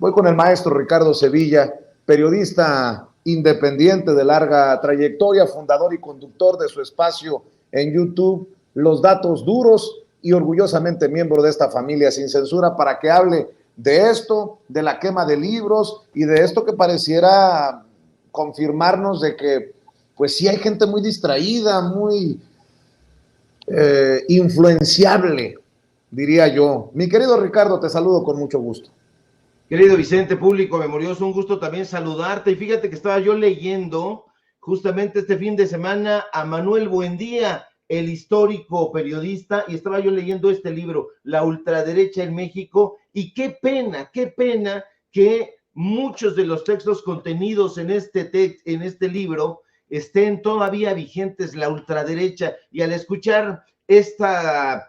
Voy con el maestro Ricardo Sevilla, periodista independiente de larga trayectoria, fundador y conductor de su espacio en YouTube, Los Datos Duros, y orgullosamente miembro de esta familia sin censura, para que hable de esto, de la quema de libros y de esto que pareciera confirmarnos de que pues sí hay gente muy distraída, muy influenciable, diría yo. Mi querido Ricardo, te saludo con mucho gusto. Querido Vicente, público memorioso, un gusto también saludarte. Y fíjate que estaba yo leyendo justamente este fin de semana a Manuel Buendía, el histórico periodista, y estaba yo leyendo este libro, La ultraderecha en México, y qué pena que muchos de los textos contenidos en este libro estén todavía vigentes, la ultraderecha, y al escuchar esta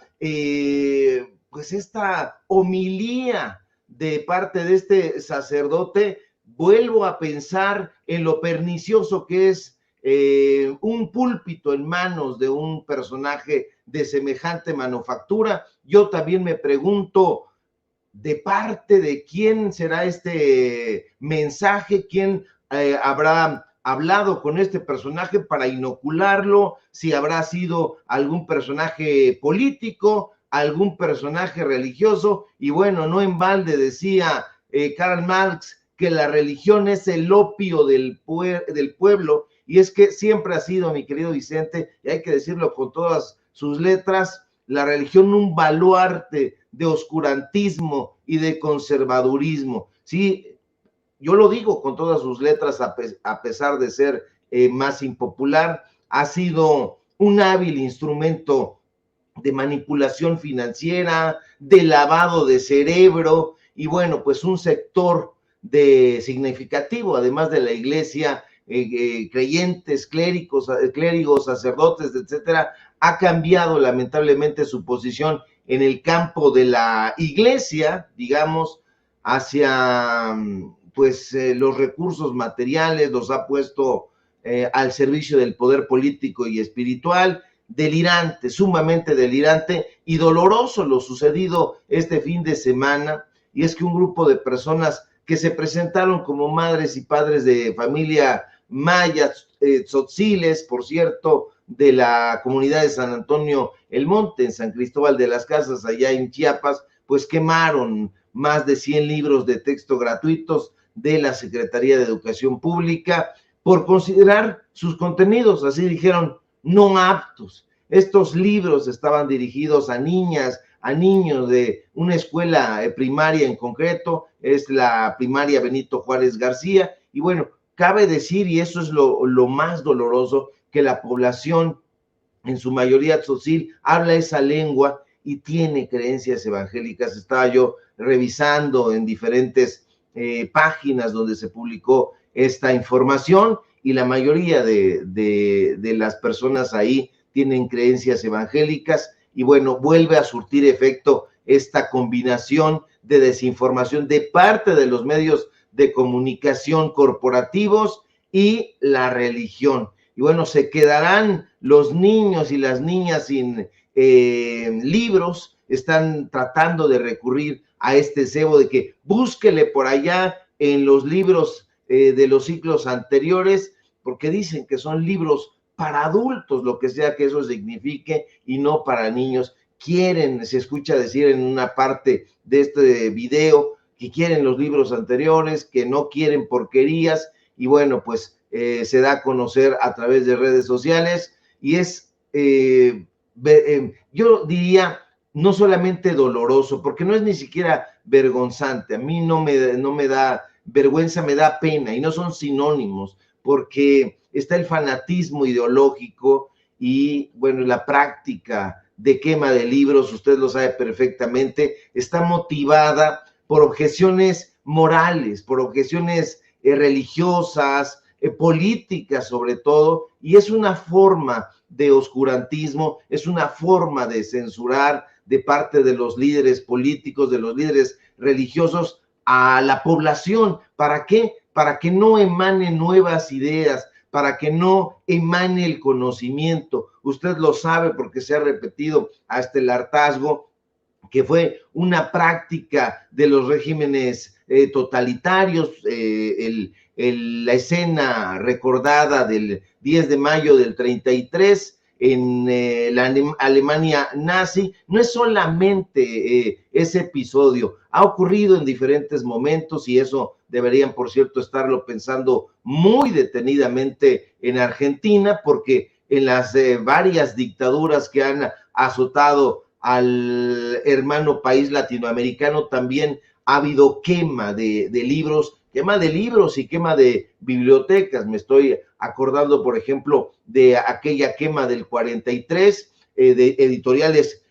homilía de parte de este sacerdote, vuelvo a pensar en lo pernicioso que es un púlpito en manos de un personaje de semejante manufactura. Yo también me pregunto, ¿de parte de quién será este mensaje? ¿Quién habrá hablado con este personaje para inocularlo? Si habrá sido algún personaje político, algún personaje religioso. Y bueno, no en balde decía Karl Marx que la religión es el opio del pueblo, y es que siempre ha sido, mi querido Vicente, y hay que decirlo con todas sus letras, la religión un baluarte de oscurantismo y de conservadurismo. Sí, yo lo digo con todas sus letras, a pesar de ser más impopular, ha sido un hábil instrumento de manipulación financiera, de lavado de cerebro, y bueno, pues un sector significativo, además de la iglesia, creyentes, clérigos, sacerdotes, etcétera, ha cambiado lamentablemente su posición en el campo de la iglesia, digamos, hacia pues los recursos materiales, los ha puesto al servicio del poder político y espiritual. Delirante, sumamente delirante y doloroso lo sucedido este fin de semana, y es que un grupo de personas que se presentaron como madres y padres de familia mayas, tzotziles, por cierto, de la comunidad de San Antonio El Monte, en San Cristóbal de las Casas, allá en Chiapas, pues quemaron más de 100 libros de texto gratuitos de la Secretaría de Educación Pública por considerar sus contenidos, así dijeron, no aptos. Estos libros estaban dirigidos a niñas, a niños de una escuela primaria en concreto, es la primaria Benito Juárez García, y bueno, cabe decir, y eso es lo más doloroso, que la población, en su mayoría tzotzil, habla esa lengua y tiene creencias evangélicas. Estaba yo revisando en diferentes páginas donde se publicó esta información, y la mayoría de las personas ahí tienen creencias evangélicas, y bueno, vuelve a surtir efecto esta combinación de desinformación de parte de los medios de comunicación corporativos y la religión. Y bueno, se quedarán los niños y las niñas sin libros, están tratando de recurrir a este cebo de que búsquele por allá en los libros de los ciclos anteriores, porque dicen que son libros para adultos, lo que sea que eso signifique, y no para niños. Quieren, se escucha decir en una parte de este video, que quieren los libros anteriores, que no quieren porquerías, y bueno, pues se da a conocer a través de redes sociales, y es, yo diría, no solamente doloroso, porque no es ni siquiera vergonzante, a mí no me da vergüenza, me da pena, y no son sinónimos, porque está el fanatismo ideológico y, bueno, la práctica de quema de libros, usted lo sabe perfectamente, está motivada por objeciones morales, por objeciones religiosas, políticas sobre todo, y es una forma de oscurantismo, es una forma de censurar de parte de los líderes políticos, de los líderes religiosos a la población. ¿Para qué? Para que no emanen nuevas ideas, para que no emane el conocimiento. Usted lo sabe porque se ha repetido hasta el hartazgo, que fue una práctica de los regímenes totalitarios, la escena recordada del 10 de mayo del 33 en la Alemania nazi, no es solamente ese episodio, ha ocurrido en diferentes momentos y eso deberían, por cierto, estarlo pensando muy detenidamente en Argentina, porque en las varias dictaduras que han azotado al hermano país latinoamericano también ha habido quema de libros y quema de bibliotecas. Me estoy acordando, por ejemplo, de aquella quema del 43, de editoriales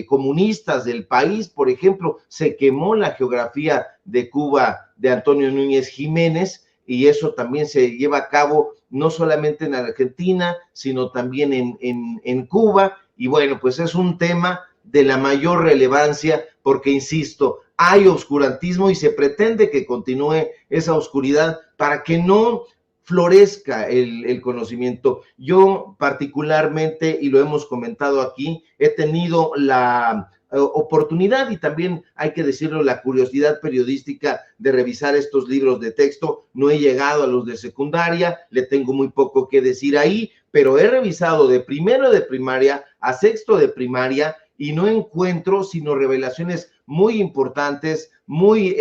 comunistas del país. Por ejemplo, se quemó la geografía de Cuba de Antonio Núñez Jiménez, y eso también se lleva a cabo no solamente en Argentina, sino también en Cuba. Y bueno, pues es un tema de la mayor relevancia porque, insisto, hay oscurantismo y se pretende que continúe esa oscuridad para que no florezca el conocimiento. Yo particularmente, y lo hemos comentado aquí, he tenido la oportunidad y también hay que decirlo, la curiosidad periodística de revisar estos libros de texto. No he llegado a los de secundaria, le tengo muy poco que decir ahí, pero he revisado de primero de primaria a sexto de primaria y no encuentro sino revelaciones muy importantes, muy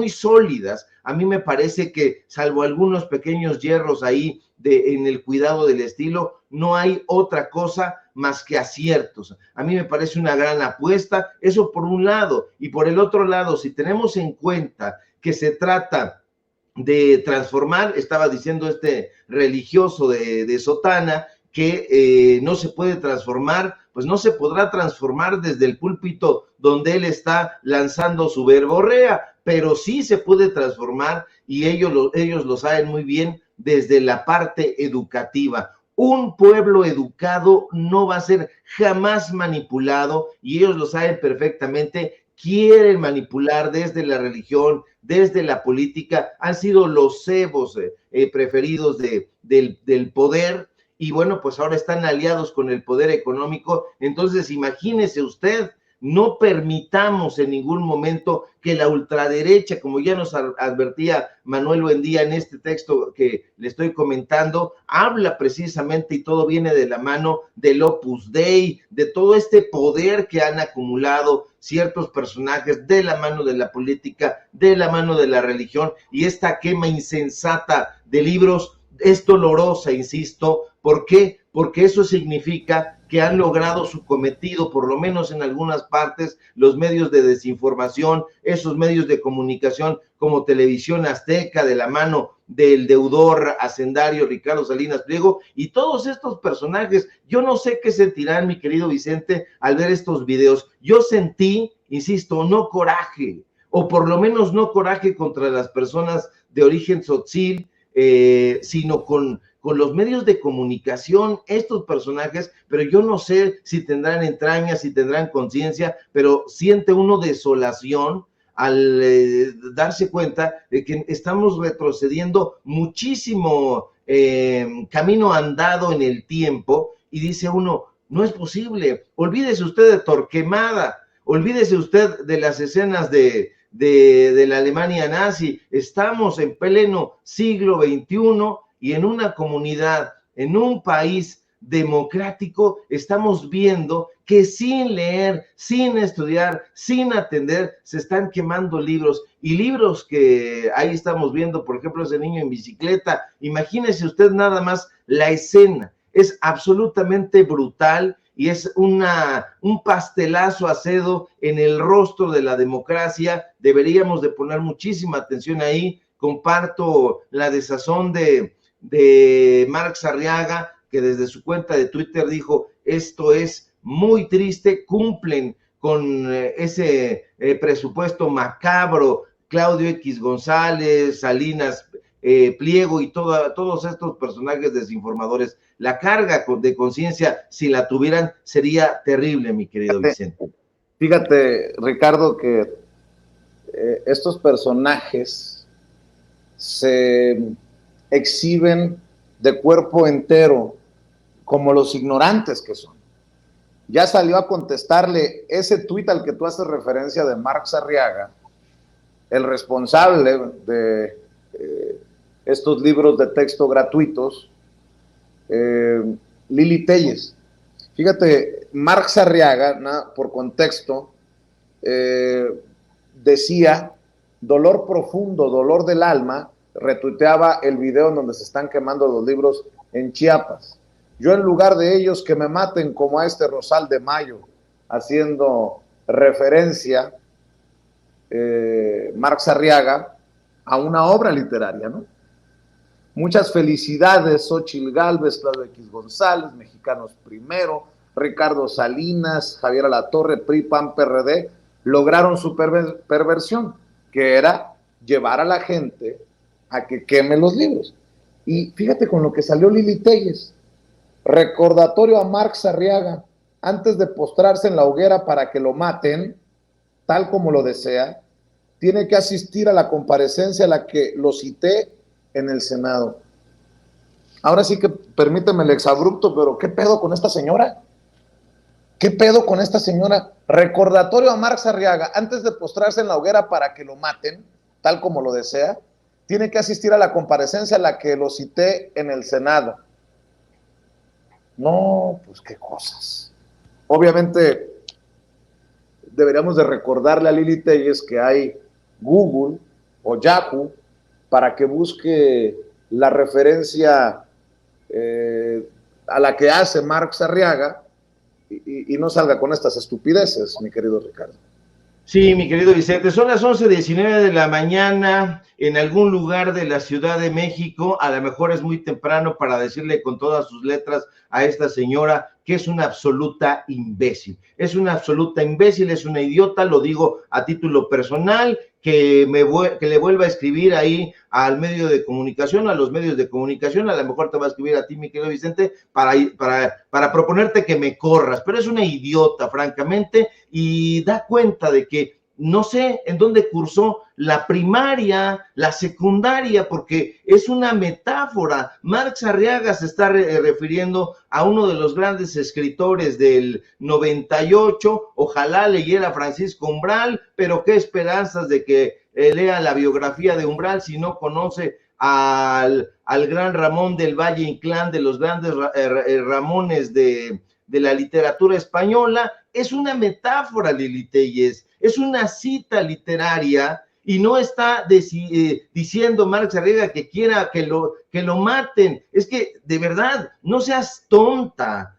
sólidas. A mí me parece que, salvo algunos pequeños hierros ahí en el cuidado del estilo, no hay otra cosa más que aciertos. A mí me parece una gran apuesta, eso por un lado, y por el otro lado, si tenemos en cuenta que se trata de transformar, estaba diciendo este religioso de sotana, que no se puede transformar, pues no se podrá transformar desde el púlpito donde él está lanzando su verborrea, pero sí se puede transformar, y ellos lo saben muy bien, desde la parte educativa. Un pueblo educado no va a ser jamás manipulado, y ellos lo saben perfectamente. Quieren manipular desde la religión, desde la política, han sido los cebos preferidos del poder, y bueno, pues ahora están aliados con el poder económico. Entonces, imagínese usted, no permitamos en ningún momento que la ultraderecha, como ya nos advertía Manuel Buendía en este texto que le estoy comentando, habla precisamente, y todo viene de la mano del Opus Dei, de todo este poder que han acumulado ciertos personajes, de la mano de la política, de la mano de la religión, y esta quema insensata de libros es dolorosa, insisto. ¿Por qué? Porque eso significa que han logrado su cometido, por lo menos en algunas partes, los medios de desinformación, esos medios de comunicación como Televisión Azteca, de la mano del deudor hacendario Ricardo Salinas Pliego, y todos estos personajes. Yo no sé qué sentirán, mi querido Vicente, al ver estos videos. Yo sentí, insisto, no coraje, o por lo menos no coraje contra las personas de origen tzotzil, sino con los medios de comunicación, estos personajes, pero yo no sé si tendrán entrañas, si tendrán conciencia, pero siente uno desolación al darse cuenta de que estamos retrocediendo muchísimo camino andado en el tiempo, y dice uno, no es posible. Olvídese usted de Torquemada, olvídese usted de las escenas de la Alemania nazi. Estamos en pleno siglo XXI y en una comunidad, en un país democrático, estamos viendo que sin leer, sin estudiar, sin atender, se están quemando libros, y libros que ahí estamos viendo, por ejemplo, ese niño en bicicleta. Imagínese usted nada más la escena, es absolutamente brutal, y es un pastelazo acedo en el rostro de la democracia. Deberíamos de poner muchísima atención ahí. Comparto la desazón de Marx Arriaga, que desde su cuenta de Twitter dijo, esto es muy triste, cumplen con ese presupuesto macabro, Claudio X González, Salinas Pliego y todos estos personajes desinformadores. La carga de conciencia, si la tuvieran, sería terrible, mi querido Vicente. Fíjate, Ricardo, que estos personajes se exhiben de cuerpo entero como los ignorantes que son. ya salió a contestarle ese tuit al que tú haces referencia de Marx Arriaga, el responsable de estos libros de texto gratuitos, Lili Telles. Fíjate, Marx Arriaga, por contexto, decía, dolor profundo, dolor del alma, retuiteaba el video en donde se están quemando los libros en Chiapas. Yo en lugar de ellos que me maten como a este Rosal de Mayo, haciendo referencia Marx Arriaga a una obra literaria, ¿no? Muchas felicidades, Xóchitl Gálvez, Claudio X González, Mexicanos Primero, Ricardo Salinas, Javier Alatorre, PRI, PAN, PRD, lograron su perversión, que era llevar a la gente a que queme los libros. Y fíjate con lo que salió Lili Telles, recordatorio a Marx Arriaga, antes de postrarse en la hoguera para que lo maten, tal como lo desea, tiene que asistir a la comparecencia a la que lo cité en el Senado. Ahora sí que permíteme el exabrupto, pero ¿qué pedo con esta señora? ¿Qué pedo con esta señora? Recordatorio a Marx Arriaga, antes de postrarse en la hoguera para que lo maten, tal como lo desea, tiene que asistir a la comparecencia a la que lo cité en el Senado. No, pues qué cosas. Obviamente deberíamos de recordarle a Lili Telles que hay Google o Yahoo para que busque la referencia a la que hace Marx Arriaga y no salga con estas estupideces, mi querido Ricardo. Sí, mi querido Vicente, son las 11:19 de la mañana en algún lugar de la Ciudad de México. A lo mejor es muy temprano para decirle con todas sus letras a esta señora que es una absoluta imbécil. Es una absoluta imbécil, es una idiota, lo digo a título personal, que le vuelva a escribir ahí al medio de comunicación, a los medios de comunicación, a lo mejor te va a escribir a ti, mi querido Vicente, para proponerte que me corras, pero es una idiota, francamente, y da cuenta de que no sé en dónde cursó la primaria, la secundaria, porque es una metáfora. Marx Arriaga se está refiriendo a uno de los grandes escritores del 98, ojalá leyera Francisco Umbral, pero qué esperanzas de que lea la biografía de Umbral si no conoce al gran Ramón del Valle Inclán, de los grandes Ramones de la literatura española. Es una metáfora, Lili Telles, es una cita literaria y no está diciendo Marx Arriaga que quiera que lo maten. Es que, de verdad, no seas tonta,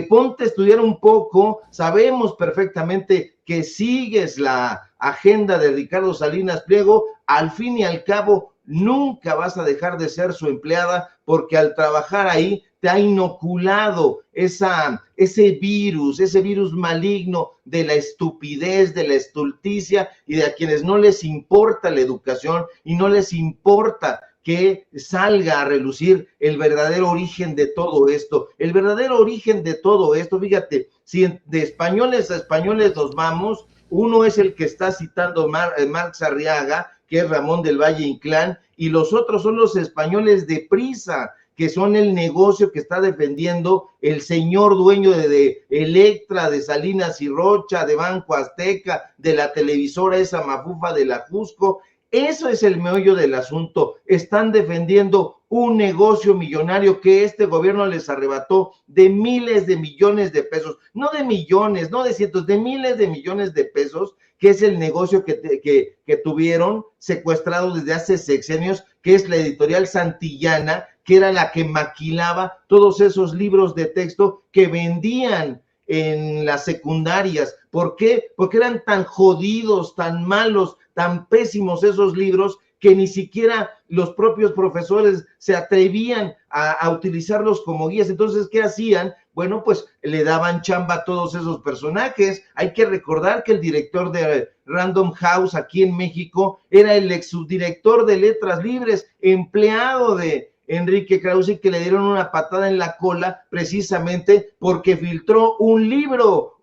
ponte a estudiar un poco. Sabemos perfectamente que sigues la agenda de Ricardo Salinas Pliego. Al fin y al cabo, nunca vas a dejar de ser su empleada, porque al trabajar ahí te ha inoculado ese virus maligno de la estupidez, de la estulticia, y de a quienes no les importa la educación y no les importa que salga a relucir el verdadero origen de todo esto. El verdadero origen de todo esto, fíjate, si de españoles a españoles nos vamos, uno es el que está citando Marx Arriaga, que es Ramón del Valle Inclán, y los otros son los españoles de prisa, que son el negocio que está defendiendo el señor dueño de Electra, de Salinas y Rocha, de Banco Azteca, de la televisora esa mafufa de la Cusco. Eso es el meollo del asunto. Están defendiendo un negocio millonario que este gobierno les arrebató de miles de millones de pesos, no de millones, no de cientos, de miles de millones de pesos, que es el negocio que tuvieron secuestrado desde hace sexenios, que es la editorial Santillana, que era la que maquilaba todos esos libros de texto que vendían en las secundarias. ¿Por qué? Porque eran tan jodidos, tan malos, tan pésimos esos libros, que ni siquiera los propios profesores se atrevían a utilizarlos como guías. Entonces, ¿qué hacían? Bueno, pues le daban chamba a todos esos personajes. Hay que recordar que el director de Random House aquí en México era el ex subdirector de Letras Libres, empleado de Enrique Krause, que le dieron una patada en la cola precisamente porque filtró un libro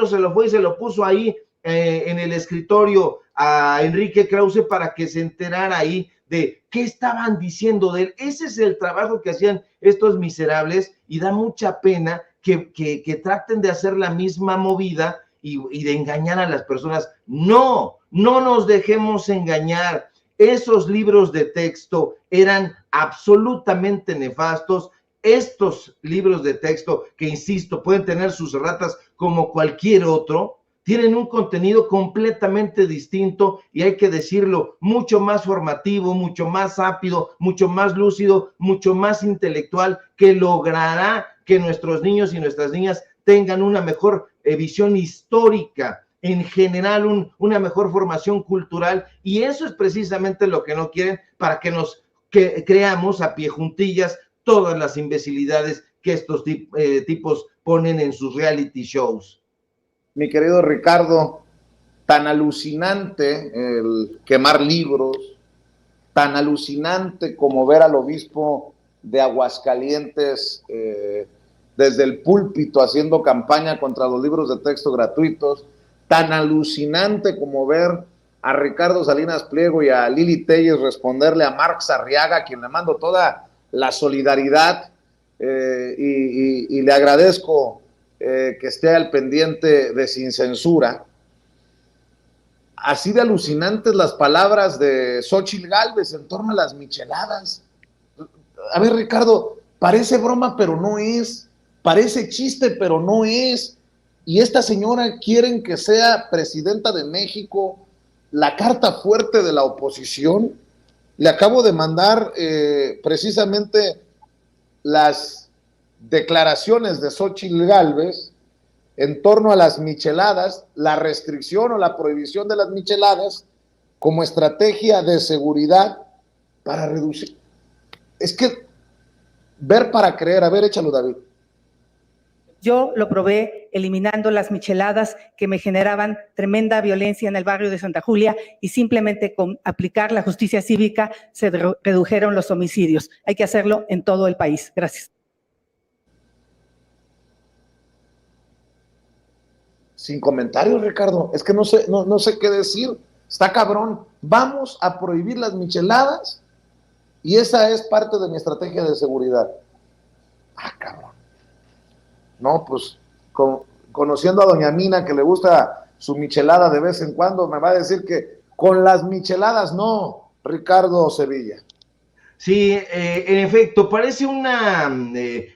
se lo fue y se lo puso ahí en el escritorio a Enrique Krause para que se enterara ahí de qué estaban diciendo de él. Ese es el trabajo que hacían estos miserables, y da mucha pena que traten de hacer la misma movida y de engañar a las personas. No, no nos dejemos engañar. Esos libros de texto eran absolutamente nefastos. Estos libros de texto, que insisto, pueden tener sus erratas como cualquier otro, tienen un contenido completamente distinto y hay que decirlo, mucho más formativo, mucho más rápido, mucho más lúcido, mucho más intelectual, que logrará que nuestros niños y nuestras niñas tengan una mejor visión histórica, en general una mejor formación cultural, y eso es precisamente lo que no quieren, para que nos creamos a pie juntillas todas las imbecilidades que estos tipos ponen en sus reality shows. Mi querido Ricardo, tan alucinante el quemar libros, tan alucinante como ver al obispo de Aguascalientes desde el púlpito haciendo campaña contra los libros de texto gratuitos, tan alucinante como ver a Ricardo Salinas Pliego y a Lili Telles responderle a Marx Arriaga, a quien le mando toda la solidaridad y le agradezco que esté al pendiente de Sin Censura. Así de alucinantes las palabras de Xóchitl Gálvez en torno a las micheladas. A ver, Ricardo, parece broma, pero no es. Parece chiste, pero no es. Y esta señora quieren que sea presidenta de México, la carta fuerte de la oposición. Le acabo de mandar precisamente las declaraciones de Xóchitl Gálvez en torno a las micheladas, la restricción o la prohibición de las micheladas como estrategia de seguridad para reducir. Es que ver para creer. A ver, échalo, David. Yo lo probé eliminando las micheladas que me generaban tremenda violencia en el barrio de Santa Julia, y simplemente con aplicar la justicia cívica se redujeron los homicidios. Hay que hacerlo en todo el país. Gracias. Sin comentarios, Ricardo. Es que no sé qué decir. Está cabrón. Vamos a prohibir las micheladas y esa es parte de mi estrategia de seguridad. Ah, cabrón. No, pues conociendo a doña Mina, que le gusta su michelada de vez en cuando, me va a decir que con las micheladas no, Ricardo Sevilla. Sí, en efecto, parece una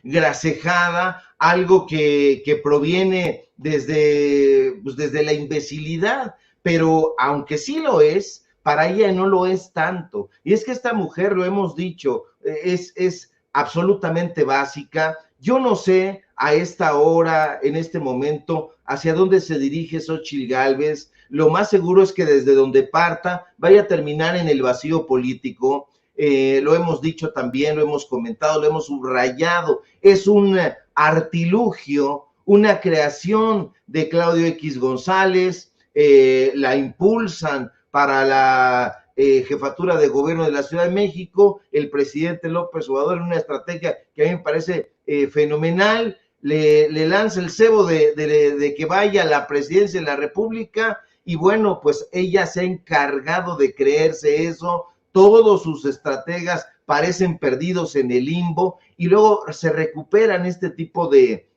grasejada, algo que proviene desde la imbecilidad, pero aunque sí lo es, para ella no lo es tanto. Y es que esta mujer, lo hemos dicho, es absolutamente básica. Yo no sé a esta hora, en este momento, hacia dónde se dirige Xóchitl Gálvez. Lo más seguro es que desde donde parta vaya a terminar en el vacío político. Lo hemos dicho también, lo hemos comentado, lo hemos subrayado. Es un artilugio, una creación de Claudio X González, la impulsan para la jefatura de gobierno de la Ciudad de México, el presidente López Obrador, en una estrategia que a mí me parece fenomenal, le lanza el cebo de que vaya a la presidencia de la República, y bueno, pues ella se ha encargado de creerse eso. Todos sus estrategas parecen perdidos en el limbo, y luego se recuperan este tipo de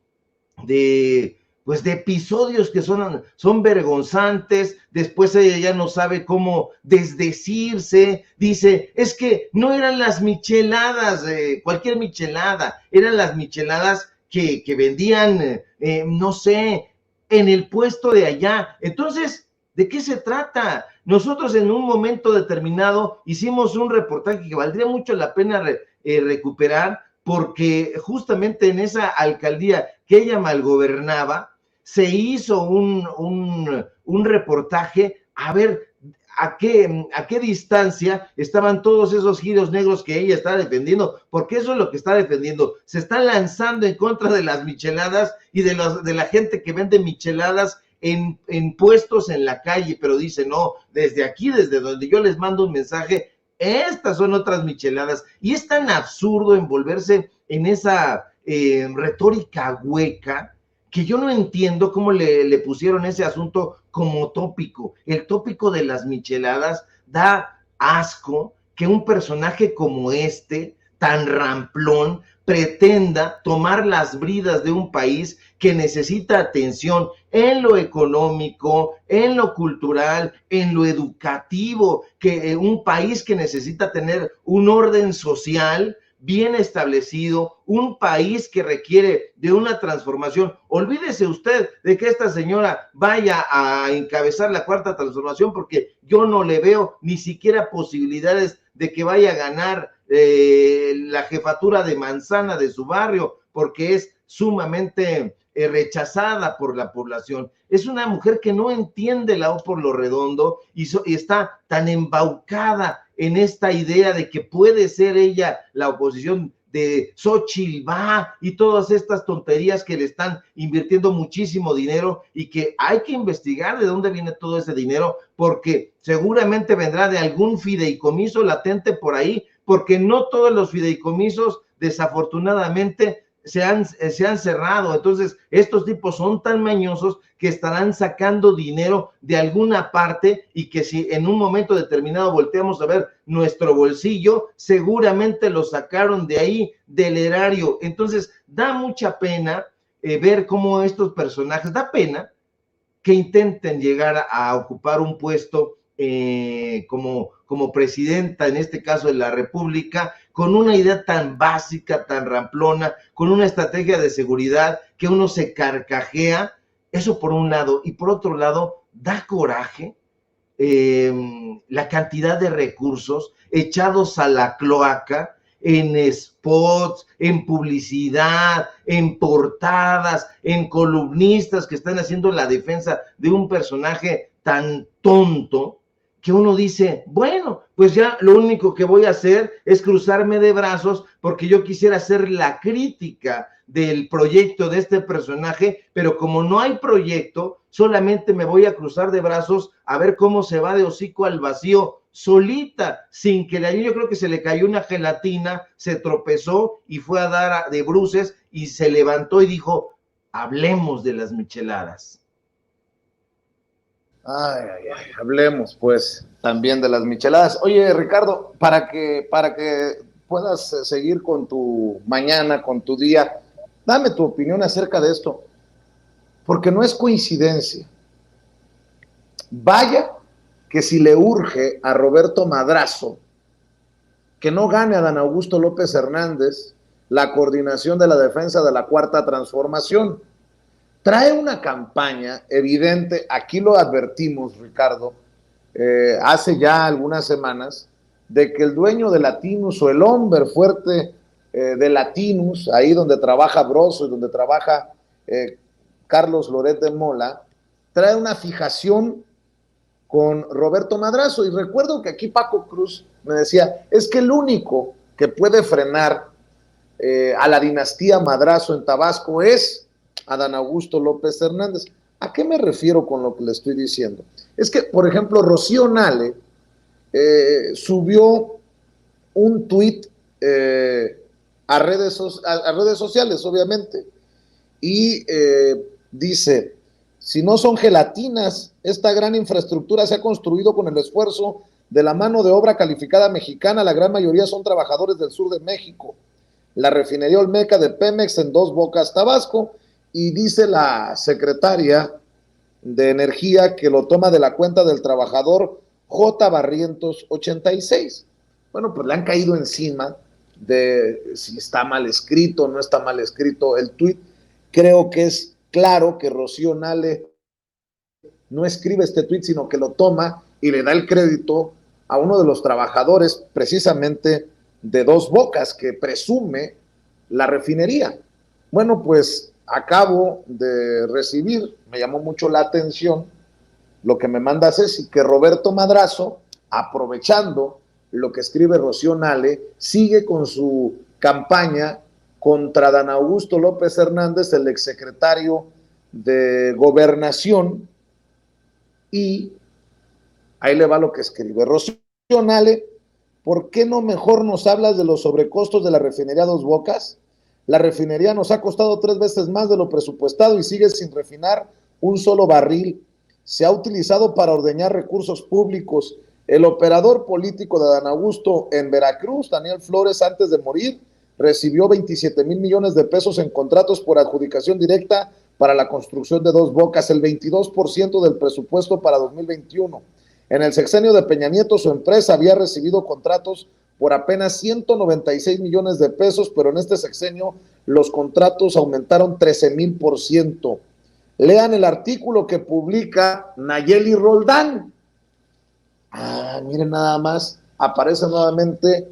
episodios que son vergonzantes. Después ella ya no sabe cómo desdecirse, dice, es que no eran las micheladas, cualquier michelada, eran las micheladas que vendían, no sé, en el puesto de allá. Entonces, ¿de qué se trata? Nosotros en un momento determinado hicimos un reportaje que valdría mucho la pena recuperar, porque justamente en esa alcaldía que ella malgobernaba, se hizo un reportaje a ver a qué distancia estaban todos esos giros negros que ella está defendiendo, porque eso es lo que está defendiendo. Se está lanzando en contra de las micheladas y de la gente que vende micheladas en puestos en la calle, pero dice, no, desde aquí, desde donde yo les mando un mensaje, estas son otras micheladas. Y es tan absurdo envolverse en esa retórica hueca, que yo no entiendo cómo le pusieron ese asunto como tópico. El tópico de las micheladas da asco, que un personaje como este tan ramplón pretenda tomar las bridas de un país que necesita atención en lo económico, en lo cultural, en lo educativo, que un país que necesita tener un orden social bien establecido, un país que requiere de una transformación. Olvídese usted de que esta señora vaya a encabezar la cuarta transformación, porque yo no le veo ni siquiera posibilidades de que vaya a ganar la jefatura de manzana de su barrio, porque es sumamente rechazada por la población. Es una mujer que no entiende la O por lo redondo y está tan embaucada en esta idea de que puede ser ella la oposición de Xochitl va y todas estas tonterías que le están invirtiendo muchísimo dinero y que hay que investigar de dónde viene todo ese dinero, porque seguramente vendrá de algún fideicomiso latente por ahí, porque no todos los fideicomisos desafortunadamente se han cerrado. Entonces estos tipos son tan mañosos que estarán sacando dinero de alguna parte, y que si en un momento determinado volteamos a ver nuestro bolsillo, seguramente lo sacaron de ahí, del erario. Entonces da mucha pena ver cómo estos personajes, da pena que intenten llegar a ocupar un puesto como presidenta, en este caso de la República, con una idea tan básica, tan ramplona, con una estrategia de seguridad que uno se carcajea. Eso por un lado, y por otro lado, da coraje la cantidad de recursos echados a la cloaca en spots, en publicidad, en portadas, en columnistas que están haciendo la defensa de un personaje tan tonto, que uno dice, bueno, pues ya lo único que voy a hacer es cruzarme de brazos, porque yo quisiera hacer la crítica del proyecto de este personaje, pero como no hay proyecto, solamente me voy a cruzar de brazos a ver cómo se va de hocico al vacío solita, sin que yo creo que se le cayó una gelatina, se tropezó y fue a dar de bruces y se levantó y dijo, hablemos de las micheladas. Hablemos pues también de las micheladas. Oye, Ricardo, para que puedas seguir con tu mañana, con tu día, dame tu opinión acerca de esto, porque no es coincidencia. Vaya que si le urge a Roberto Madrazo que no gane a Dan Augusto López Hernández la coordinación de la defensa de la Cuarta Transformación. Trae una campaña evidente, aquí lo advertimos, Ricardo, hace ya algunas semanas, de que el dueño de Latinus, o el hombre fuerte de Latinus, ahí donde trabaja Broso y donde trabaja Carlos Loret de Mola, trae una fijación con Roberto Madrazo. Y recuerdo que aquí Paco Cruz me decía, es que el único que puede frenar a la dinastía Madrazo en Tabasco es Adán Augusto López Hernández. ¿A qué me refiero con lo que le estoy diciendo? Es que, por ejemplo, Rocío Nale subió un tuit a redes sociales, obviamente, y dice, si no son gelatinas, esta gran infraestructura se ha construido con el esfuerzo de la mano de obra calificada mexicana, la gran mayoría son trabajadores del sur de México. La refinería Olmeca de Pemex en Dos Bocas, Tabasco, y dice la secretaria de Energía que lo toma de la cuenta del trabajador J. Barrientos 86. Bueno, pues le han caído encima de si está mal escrito o no está mal escrito el tuit. Creo que es claro que Rocío Nale no escribe este tuit, sino que lo toma y le da el crédito a uno de los trabajadores precisamente de Dos Bocas, que presume la refinería. Bueno, pues acabo de recibir, me llamó mucho la atención lo que me manda Ceci, que Roberto Madrazo, aprovechando lo que escribe Rocío Nale, sigue con su campaña contra Dan Augusto López Hernández, el exsecretario de Gobernación, y ahí le va lo que escribe Rocío Nale. ¿Por qué no mejor nos hablas de los sobrecostos de la refinería Dos Bocas? La refinería nos ha costado 3 veces más de lo presupuestado y sigue sin refinar un solo barril. Se ha utilizado para ordeñar recursos públicos. El operador político de Adán Augusto en Veracruz, Daniel Flores, antes de morir, recibió 27 mil millones de pesos en contratos por adjudicación directa para la construcción de Dos Bocas, el 22% del presupuesto para 2021. En el sexenio de Peña Nieto, su empresa había recibido contratos por apenas 196 millones de pesos, pero en este sexenio los contratos aumentaron 13,000%. Lean el artículo que publica Nayeli Roldán. Miren nada más, aparece nuevamente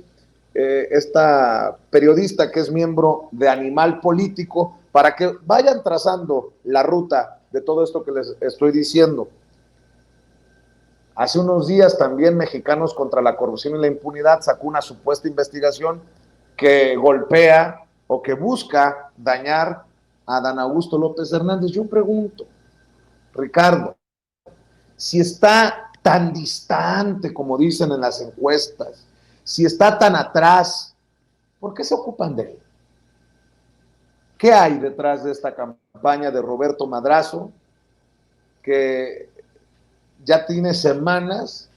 esta periodista que es miembro de Animal Político, para que vayan trazando la ruta de todo esto que les estoy diciendo. Hace unos días también Mexicanos contra la Corrupción y la Impunidad sacó una supuesta investigación que golpea o que busca dañar a Adán Augusto López Hernández. Yo pregunto, Ricardo, si está tan distante como dicen en las encuestas, si está tan atrás, ¿por qué se ocupan de él? ¿Qué hay detrás de esta campaña de Roberto Madrazo, que ya tiene semanas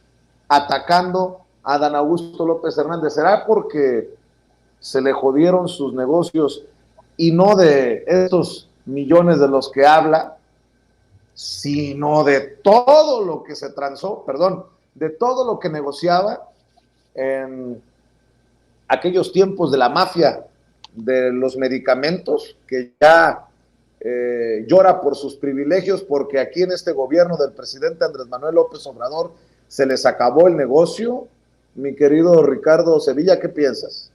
atacando a Adán Augusto López Hernández? ¿Será porque se le jodieron sus negocios y no de estos millones de los que habla, sino de todo lo que se transó, de todo lo que negociaba en aquellos tiempos de la mafia de los medicamentos, que ya llora por sus privilegios, porque aquí en este gobierno del presidente Andrés Manuel López Obrador se les acabó el negocio? Mi querido Ricardo Sevilla, ¿qué piensas?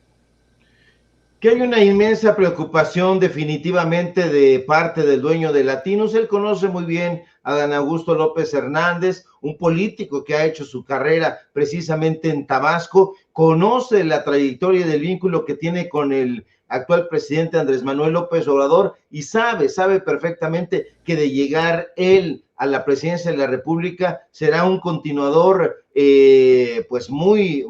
Que hay una inmensa preocupación definitivamente de parte del dueño de Latinos. Él conoce muy bien a Adán Augusto López Hernández, un político que ha hecho su carrera precisamente en Tabasco, conoce la trayectoria del vínculo que tiene con el actual presidente Andrés Manuel López Obrador y sabe perfectamente que de llegar él a la presidencia de la República será un continuador pues muy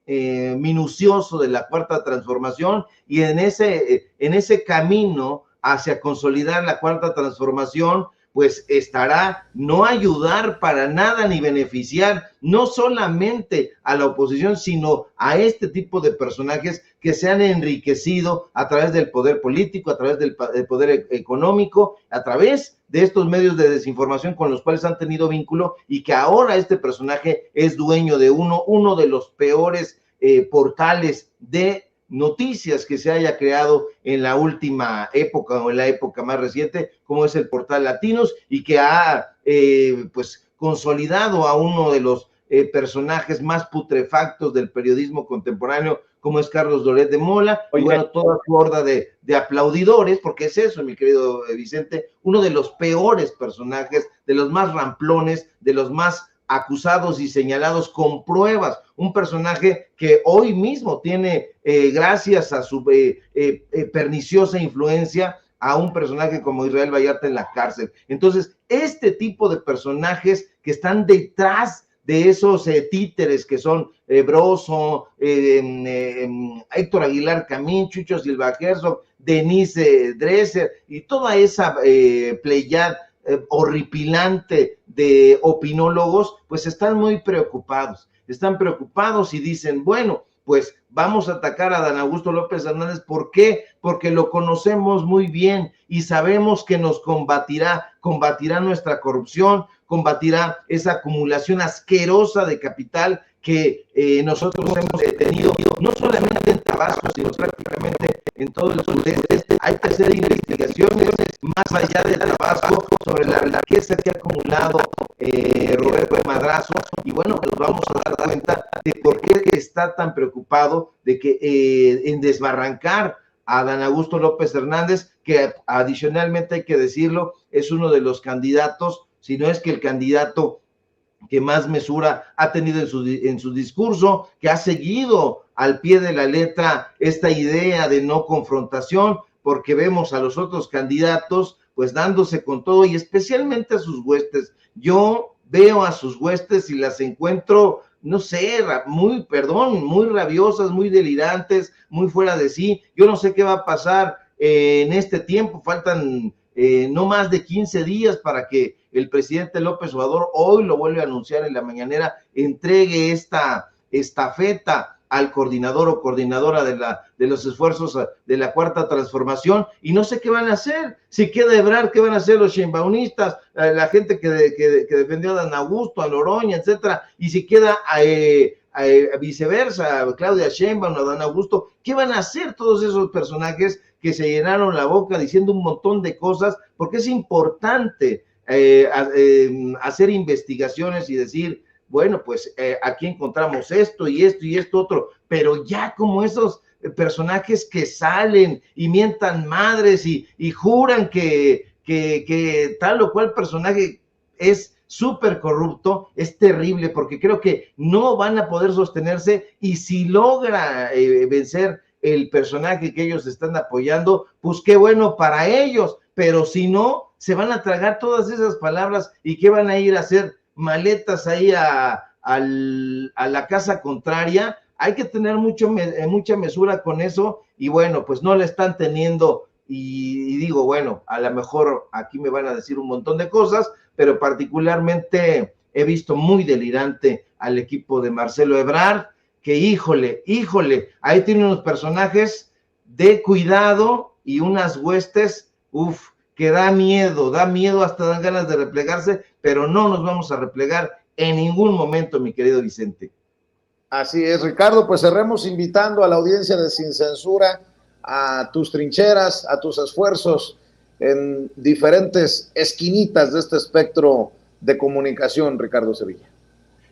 minucioso de la Cuarta Transformación, y en ese camino hacia consolidar la Cuarta Transformación, pues estará no ayudar para nada ni beneficiar no solamente a la oposición, sino a este tipo de personajes que se han enriquecido a través del poder político, a través del poder económico, a través de estos medios de desinformación con los cuales han tenido vínculo, y que ahora este personaje es dueño de uno de los peores portales de noticias que se haya creado en la última época o en la época más reciente, como es el portal Latinos, y que ha pues consolidado a uno de los personajes más putrefactos del periodismo contemporáneo, como es Carlos Loret de Mola. Oye, y bueno, toda su horda de aplaudidores, porque es eso, mi querido Vicente, uno de los peores personajes, de los más ramplones, de los más acusados y señalados con pruebas, un personaje que hoy mismo tiene, gracias a su perniciosa influencia, a un personaje como Israel Vallarta en la cárcel. Entonces, este tipo de personajes que están detrás de esos títeres que son Broso, Héctor Aguilar Camín, Chucho Silva Herzog, Denise Dresser y toda esa pleyad horripilante de opinólogos, pues están muy preocupados, y dicen, bueno, pues vamos a atacar a Adán Augusto López Hernández. ¿Por qué? Porque lo conocemos muy bien y sabemos que nos combatirá nuestra corrupción, combatirá esa acumulación asquerosa de capital que nosotros hemos tenido, no solamente en Tabasco, sino prácticamente en todo el sureste. Hay que hacer investigaciones más allá de Tabasco sobre la riqueza que ha acumulado Roberto Madrazo, y bueno, nos vamos a dar cuenta de por qué está tan preocupado de que en desbarrancar a Adán Augusto López Hernández, que adicionalmente hay que decirlo, es uno de los candidatos, si no es que el candidato que más mesura ha tenido en su discurso, que ha seguido al pie de la letra esta idea de no confrontación, porque vemos a los otros candidatos pues dándose con todo, y especialmente a sus huestes. Yo veo a sus huestes y las encuentro, no sé, muy rabiosas, muy delirantes, muy fuera de sí. Yo no sé qué va a pasar en este tiempo, faltan no más de 15 días para que el presidente López Obrador hoy lo vuelve a anunciar en la mañanera, entregue esta estafeta al coordinador o coordinadora de los esfuerzos de la Cuarta Transformación, y no sé qué van a hacer. Si queda Ebrard, ¿qué van a hacer los sheinbaunistas, la gente que defendió a Dan Augusto, a Noroña, etcétera? Y si queda viceversa, Claudia Sheinbaum, a Dan Augusto, ¿qué van a hacer todos esos personajes que se llenaron la boca diciendo un montón de cosas? Porque es importante hacer investigaciones y decir, bueno, pues aquí encontramos esto y esto y esto otro, pero ya como esos personajes que salen y mientan madres y juran que tal o cual personaje es súper corrupto, es terrible, porque creo que no van a poder sostenerse, y si logra vencer el personaje que ellos están apoyando, pues qué bueno para ellos, pero si no, se van a tragar todas esas palabras y ¿qué van a ir a hacer? Maletas ahí a la casa contraria. Hay que tener mucha mesura con eso, y bueno, pues no la están teniendo, y digo, bueno, a lo mejor aquí me van a decir un montón de cosas, pero particularmente he visto muy delirante al equipo de Marcelo Ebrard, que híjole, ahí tiene unos personajes de cuidado y unas huestes, que da miedo, hasta dan ganas de replegarse, pero no nos vamos a replegar en ningún momento, mi querido Vicente. Así es, Ricardo, pues cerremos invitando a la audiencia de Sin Censura a tus trincheras, a tus esfuerzos en diferentes esquinitas de este espectro de comunicación, Ricardo Sevilla.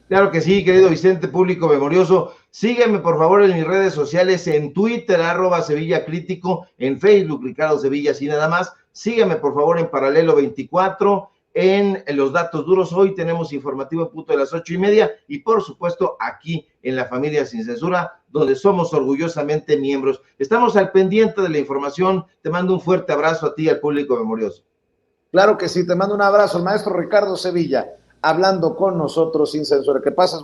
Claro que sí, querido Vicente, público memorioso. Sígueme, por favor, en mis redes sociales, en Twitter, @SevillaCrítico, en Facebook, Ricardo Sevilla, así nada más. Sígueme, por favor, en Paralelo 24, en Los Datos Duros. Hoy tenemos informativo en punto de las 8:30, y por supuesto aquí en La Familia Sin Censura, donde somos orgullosamente miembros. Estamos al pendiente de la información. Te mando un fuerte abrazo a ti y al público memorioso. Claro que sí, te mando un abrazo, el maestro Ricardo Sevilla, hablando con nosotros sin censura. Que pases